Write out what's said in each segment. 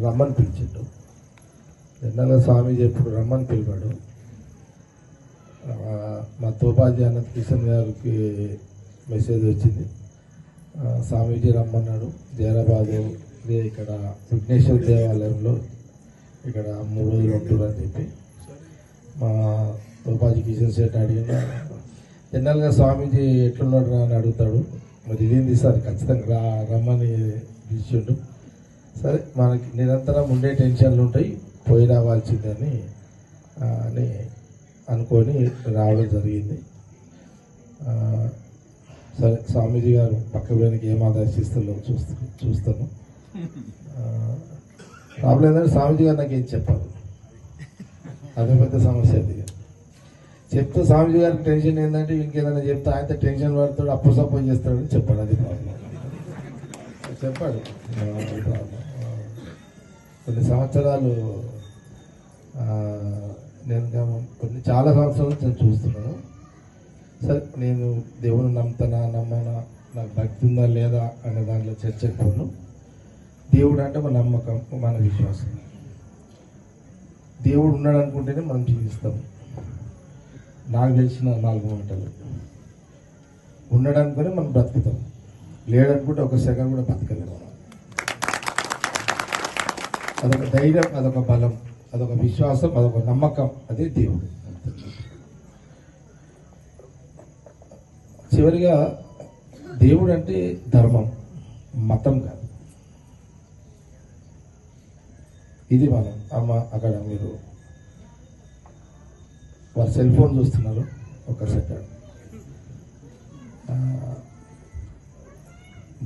రమ్మని పిలిచిండు. ఎన్నెల స్వామీజీ ఎప్పుడు రమ్మని పిలిపాడు. మా తోపాజీ అనంత కిషన్ గారికి మెసేజ్ వచ్చింది, స్వామీజీ రమ్మన్నాడు. జైరాబాదు ఇక్కడ విఘ్నేశ్వర దేవాలయంలో ఇక్కడ 3 రోజులు ఉంటుందని చెప్పి మా తోపాజీ కిషన్ శెట్టి అడిగిన, జనరల్గా స్వామీజీ ఎట్లున్నాడు అని అడుగుతాడు. మరి ఇదేంది సార్ ఖచ్చితంగా రమ్మని పిలిచిండు. సరే మనకి నిరంతరం ఉండే టెన్షన్లు ఉంటాయి, పోయి రావాల్సిందని అని అనుకొని రావడం జరిగింది. సరే స్వామీజీ గారు పక్క వెనక ఏం ఆదర్శిస్తుందో చూస్తాను. ప్రాబ్లం ఏంటంటే స్వామీజీ గారు నాకేం చెప్పాలి, అదే పెద్ద సమస్య. అది చెప్తే స్వామీజీ గారికి టెన్షన్ ఏంటంటే ఇంకేదైనా చెప్తే ఆయన టెన్షన్ పడతాడు, అప్పుడు సపోర్ట్ చేస్తాడని చెప్పాడు. అది ప్రాబ్లం చెప్పాడు. కొన్ని సంవత్సరాలు నేను చాలా సంవత్సరాల నుంచి నేను చూస్తున్నాను. సరే నేను దేవుని నమ్ముతానా నమ్మనా, నాకు భక్తి ఉందా లేదా అనే దాంట్లో చర్చకు పోను. దేవుడు అంటే మన నమ్మకం, మన విశ్వాసం. దేవుడు ఉన్నాడు అనుకుంటేనే మనం జీవిస్తాం. నాకు తెలిసిన 4 మాటలు. ఉన్నాడు అనుకుని మనం బ్రతుకుతాం, లేడనుకుంటే ఒక సెకండ్ కూడా బతకలేము. అదొక ధైర్యం, అదొక బలం, అదొక విశ్వాసం, అదొక నమ్మకం. అదే దేవుడు. చివరిగా దేవుడు అంటే ధర్మం, మతం కాదు. ఇది మనం అక్కడ మీరు వారి సెల్ ఫోన్ చూస్తున్నారు, ఒక సెకండ్.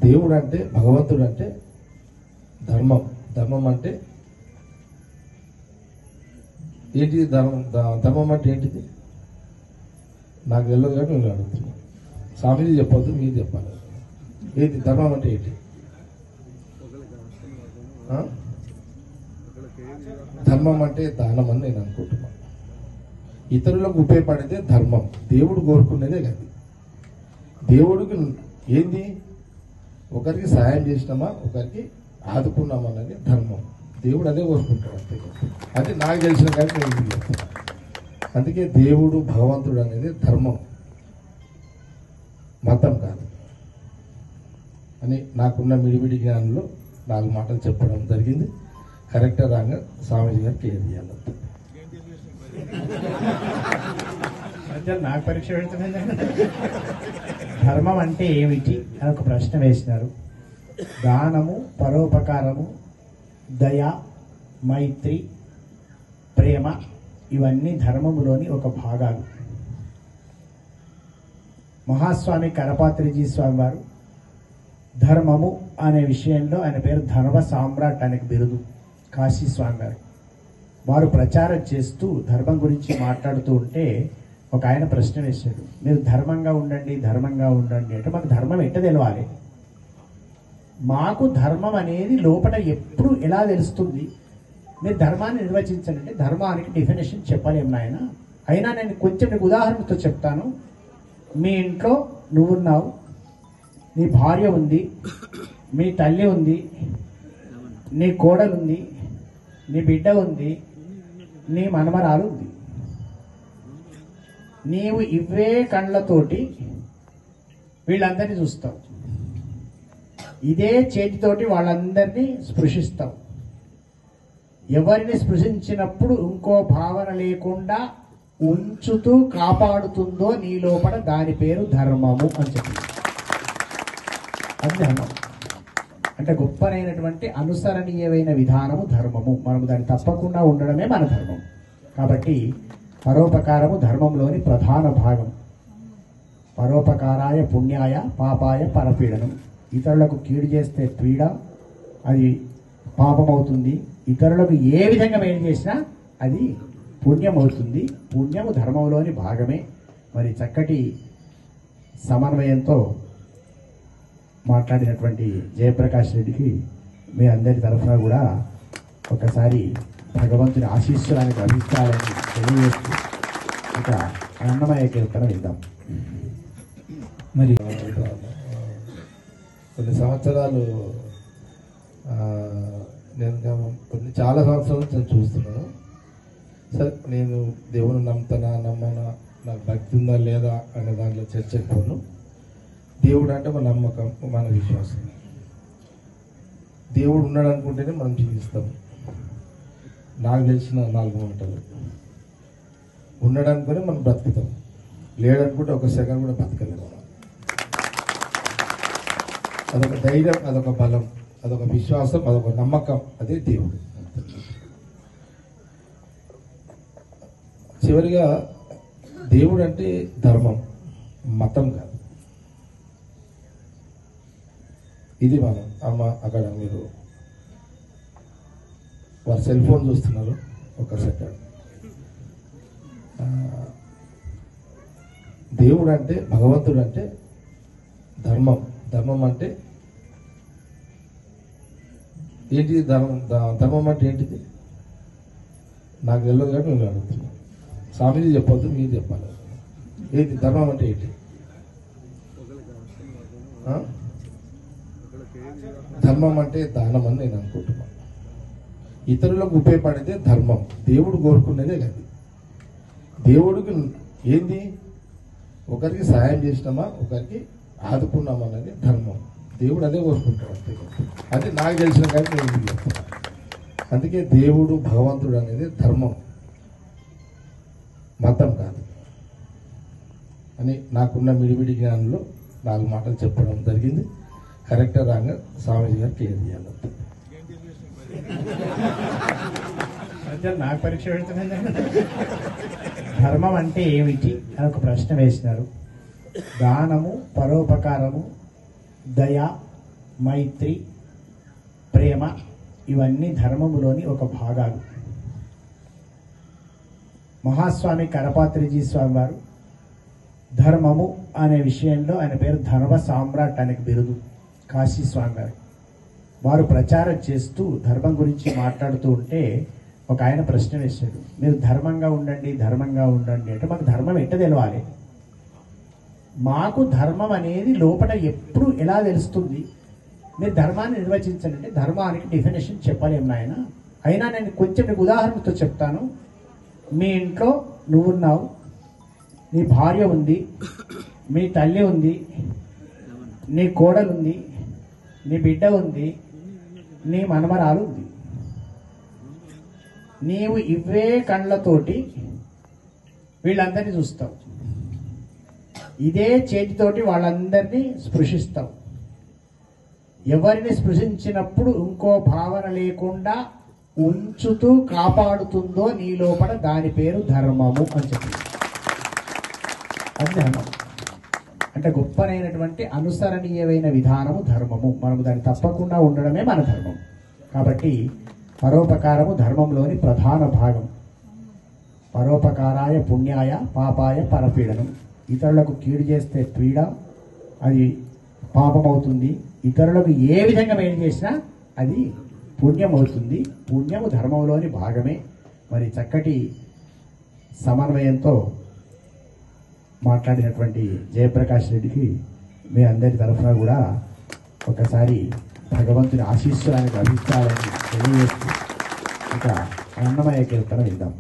దేవుడు అంటే, భగవంతుడు అంటే ధర్మం. ధర్మం అంటే ఏంటిది? ధర్మం అంటే ఏంటిది? నాకు తెలియదు కానీ నేను అడుగుతున్నాను. స్వామీజీ చెప్పొద్దు, మీరు చెప్పాలి. ఏంటి ధర్మం అంటే ఏంటి? ధర్మం అంటే దానం అని నేను అనుకుంటున్నాను. ఇతరులకు ఉపయోగపడితే ధర్మం. దేవుడు కోరుకునేదే కదా. దేవుడికి ఏంది? ఒకరికి సహాయం చేసినామా, ఒకరికి ఆదుకున్నామన్నది ధర్మం. దేవుడు అదే కోరుకుంటాడు అంతే. అంటే నాకు తెలిసిన కానీ నేను చెప్తాను. అందుకే దేవుడు, భగవంతుడు అనేది ధర్మం, మతం కాదు అని నాకున్న మిడిమిడి జ్ఞానంలో 4 మాటలు చెప్పడం జరిగింది. కరెక్ట్గా రాగా స్వామీజీ గారు క్లియర్ చేయాలి. నాకు పరీక్ష పెడుతుంది. ధర్మం అంటే ఏమిటి అని ఒక ప్రశ్న వేసినారు. దానము, పరోపకారము, దయ, మైత్రి, ప్రేమ, ఇవన్నీ ధర్మములోని ఒక భాగాలు. మహాస్వామి కరపాత్రిజీ స్వామి వారు ధర్మము అనే విషయంలో, ఆయన పేరు ధర్మ సామ్రాట్ అనే బిరుదు, కాశీ స్వామి గారు. వారు ప్రచారం చేస్తూ ధర్మం గురించి మాట్లాడుతూ ఉంటే ఒక ఆయన ప్రశ్న వేశాడు, మీరు ధర్మంగా ఉండండి, ధర్మంగా ఉండండి అంటే మాకు ధర్మం ఎట్ట తెలవాలి? మాకు ధర్మం అనేది లోపల ఎప్పుడు ఎలా తెలుస్తుంది? మీరు ధర్మాన్ని నిర్వచించాలంటే ధర్మానికి డెఫినేషన్ చెప్పలేము నాయన. అయినా నేను కొంచెం ఉదాహరణతో చెప్తాను. మీ ఇంట్లో నువ్వున్నావు, నీ భార్య ఉంది, మీ తల్లి ఉంది, నీ కోడలు ఉంది, నీ బిడ్డ ఉంది, నీ మనమరాలు ఉంది. నీవు ఇవే కళ్ళతోటి వీళ్ళందరినీ చూస్తావు, ఇదే చేతితోటి వాళ్ళందరినీ స్పృశిస్తావు. ఎవరిని స్పృశించినప్పుడు ఇంకో భావన లేకుండా ఉంచుతూ కాపాడుతుందో నీ లోపల, దాని పేరు ధర్మము అని చెప్పి. అది ధర్మం అంటే గొప్పనైనటువంటి అనుసరణీయమైన విధానము ధర్మము. మనము దాన్ని తప్పకుండా ఉండడమే మన ధర్మం. కాబట్టి పరోపకారము ధర్మంలోని ప్రధాన భాగం. పరోపకారాయ పుణ్యాయ పాపాయ పరపీడనం. ఇతరులకు కీడు చేస్తే పీడ, అది పాపం అవుతుంది. ఇతరులకు ఏ విధంగా మేలు చేసినా అది పుణ్యం అవుతుంది. పుణ్యము ధర్మంలోని భాగమే. మరి చక్కటి సమన్వయంతో మాట్లాడినటువంటి జయప్రకాష్ రెడ్డికి మీ అందరి తరఫున కూడా ఒకసారి భగవంతుని ఆశీస్సులకు అభిప్రాయాన్ని తెలియజేస్తూ ఇక అన్నమయ్య కీర్తన విందాం. మరి కొన్ని సంవత్సరాలు నేను చాలా సంవత్సరాల నుంచి నేను చూస్తున్నాను. సరే, నేను దేవుని నమ్ముతానా నమ్మనా, నాకు భక్తి ఉందా లేదా అనే దాంట్లో చర్చకు పోను. దేవుడు అంటే మన నమ్మకం, మన విశ్వాసం. దేవుడు ఉన్నాడు అనుకుంటేనే మనం జీవిస్తాం. నాకు తెలిసిన 4 మాటలు. ఉన్నాడు అనుకుని మనం బ్రతుకుతాం, లేడనుకుంటే ఒక సెకండ్ కూడా బతకలేము. అదొక ధైర్యం, అదొక బలం, అదొక విశ్వాసం, అదొక నమ్మకం. అదే దేవుడు. చివరిగా దేవుడు అంటే ధర్మం, మతం కాదు. ఇది మనం అమ్మ అక్కడ మీరు వారు సెల్ ఫోన్ చూస్తున్నారు, ఒక సెకండ్. దేవుడు అంటే, భగవంతుడు అంటే ధర్మం. ధర్మం అంటే ఏంటిది? ధర్మం అంటే ఏంటిది? నాకు తెలియదు కానీ నేను అడుగుతున్నాను. స్వామీజీ చెప్పొద్దు, మీరు చెప్పాలి. ఏంటి ధర్మం అంటే ఏంటి? ధర్మం అంటే దానం అని నేను అనుకుంటున్నాను. ఇతరులకు ఉపయోగపడితే ధర్మం. దేవుడు కోరుకునేదే కదా. దేవుడికి ఏంది? ఒకరికి సహాయం చేసినామా, ఒకరికి ఆదుకున్నామా అనేది ధర్మం. దేవుడు అదే కోరుకుంటాడు. అంతే. అంటే నాకు తెలిసిన కానీ నేను చెప్తాను. అందుకే దేవుడు, భగవంతుడు అనేది ధర్మం, మతం కాదు అని నాకున్న మిడిమిడి జ్ఞానంలో 4 మాటలు చెప్పడం జరిగింది. కరెక్ట్గా రాగా స్వామీజీ గారు క్లియర్ చేయాలి. నాకు పరీక్ష పెడుతున్నాను. ధర్మం అంటే ఏమిటి అని ఒక ప్రశ్న వేసినారు. దానము, పరోపకారము, దయ, మైత్రి, ప్రేమ, ఇవన్నీ ధర్మములోని ఒక భాగాలు. మహాస్వామి కరపాత్రిజీ స్వామి వారు ధర్మము అనే విషయంలో, ఆయన పేరు ధర్మ సామ్రాట్ అనే బిరుదు, కాశీ స్వామి గారు. వారు ప్రచారం చేస్తూ ధర్మం గురించి మాట్లాడుతూ ఉంటే ఒక ఆయన ప్రశ్న వేశాడు, మీరు ధర్మంగా ఉండండి, ధర్మంగా ఉండండి అంటే మాకు ధర్మం ఎట్ట తెలవాలి? మాకు ధర్మం అనేది లోపల ఎప్పుడు ఎలా తెలుస్తుంది? మీరు ధర్మాన్ని నిర్వచించండి అంటే ధర్మానికి డెఫినేషన్ చెప్పలేము నాయన. అయినా నేను కొంచెం మీకు ఉదాహరణతో చెప్తాను. మీ ఇంట్లో నువ్వున్నావు, నీ భార్య ఉంది, మీ తల్లి ఉంది, నీ కోడలు ఉంది, నీ బిడ్డ ఉంది, నీ మనమరాలు ఉంది. నీవు ఇవే కళ్ళతోటి వీళ్ళందరినీ చూస్తావు, ఇదే చేతితోటి వాళ్ళందరినీ స్పృశిస్తావు. ఎవరిని స్పృశించినప్పుడు ఇంకో భావన లేకుండా ఉంచుతూ కాపాడుతుందో నీ లోపల దాని పేరు ధర్మము అని చెప్పింది. అది ధర్మం అంటే గొప్పనైనటువంటి అనుసరణీయమైన విధానము ధర్మము. మనము దాన్ని తప్పకుండా ఉండడమే మన ధర్మం. కాబట్టి పరోపకారము ధర్మంలోని ప్రధాన భాగం. పరోపకారాయ పుణ్యాయ పాపాయ పరపీడనం. ఇతరులకు కీడు చేస్తే పీడ, అది పాపం అవుతుంది. ఇతరులకు ఏ విధంగా మేలు చేసినా అది పుణ్యం అవుతుంది. పుణ్యము ధర్మంలోని భాగమే. మరి చక్కటి సమన్వయంతో మాట్లాడినటువంటి జయప్రకాష్ రెడ్డికి మీ అందరి తరఫున కూడా ఒకసారి భగవంతుని ఆశీస్సులను లభించాలని తెలియజేస్తూ ఇక అన్నమయ్య కీర్తన విందాం.